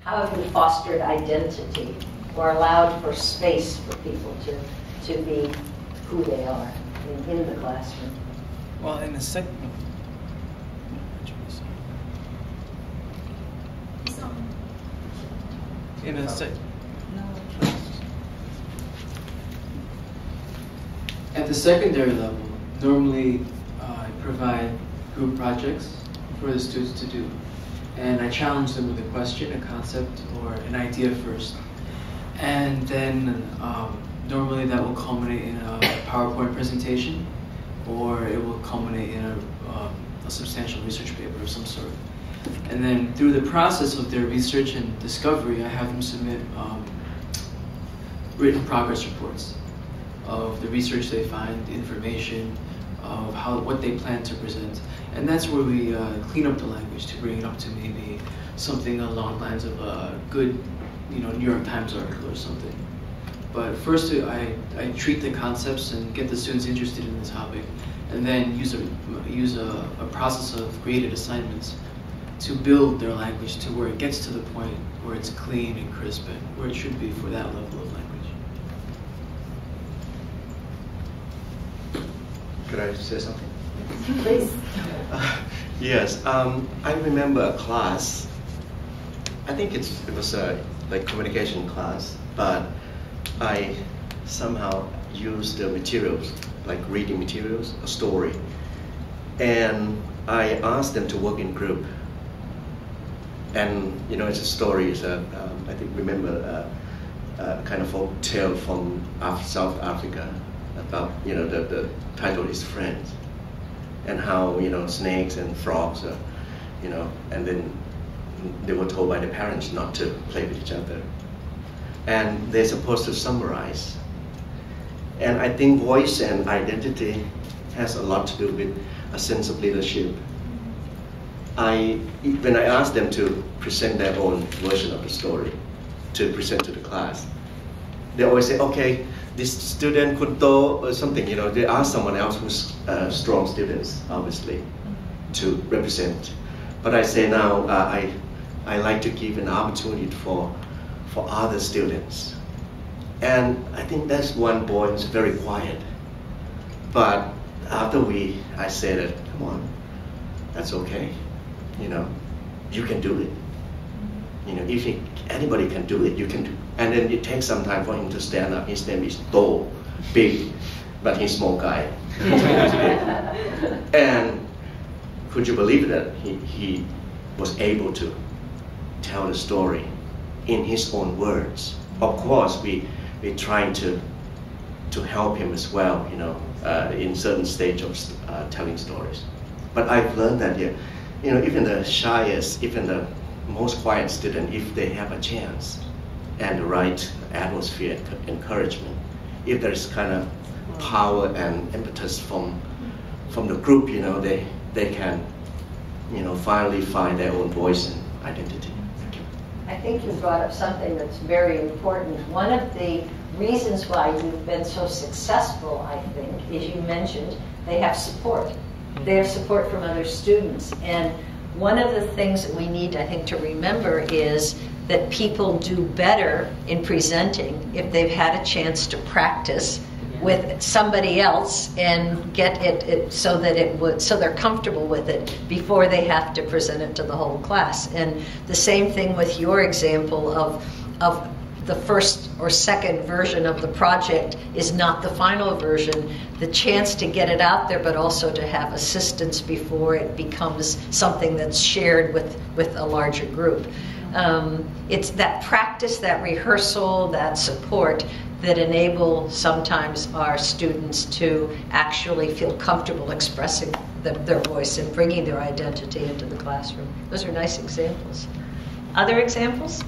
how have you fostered identity or allowed for space for people to be who they are in the classroom? Well, in the second... At the secondary level, normally I provide group projects for the students to do. And I challenge them with a question, a concept, or an idea first. And then normally that will culminate in a PowerPoint presentation, or it will culminate in a substantial research paper of some sort. And then through the process of their research and discovery, I have them submit written progress reports of the research they find, information, of what they plan to present. And that's where we clean up the language to bring it up to maybe something along the lines of a good, New York Times article or something. But first I treat the concepts and get the students interested in the topic, and then use a process of graded assignments to build their language to where it gets to the point where it's clean and crisp and where it should be for that level of language. Could I say something? Please. Yes, I remember a class. I think it was a communication class, but I somehow used the materials, like reading materials, a story, and I asked them to work in group. And it's a story. It's I think remember a kind of folk tale from South Africa about the title is Friends, and how snakes and frogs are, and then they were told by the parents not to play with each other, and they're supposed to summarize. And I think voice and identity has a lot to do with a sense of leadership. When I asked them to present their own version of the story, to present to the class, they always say, okay, this student could do or something, they ask someone else who's strong students, obviously, to represent. But I say now, I like to give an opportunity for other students. And I think that's one boy who's very quiet. But after I said, come on, that's okay. You can do it. If anybody can do it, you can do it. And then it takes some time for him to stand up. His name is tall, big, but he's a small guy. And could you believe that he was able to tell the story in his own words? Of course, we're trying to help him as well, in certain stage of telling stories. But I've learned that, even the shyest, even the most quiet student, if they have a chance and the right atmosphere, encouragement, if there's kind of power and impetus from the group, they can, finally find their own voice and identity. Thank you. I think you brought up something that's very important. One of the reasons why you've been so successful, I think, is you mentioned they have support. They have support from other students. And one of the things that we need, I think, to remember is that people do better in presenting if they've had a chance to practice with somebody else and get it so that so they're comfortable with it before they have to present it to the whole class. And the same thing with your example of the first or second version of the project is not the final version. The chance to get it out there, but also to have assistance before it becomes something that's shared with a larger group. It's that practice, that rehearsal, that support that enable sometimes our students to actually feel comfortable expressing their voice and bringing their identity into the classroom. Those are nice examples. Other examples?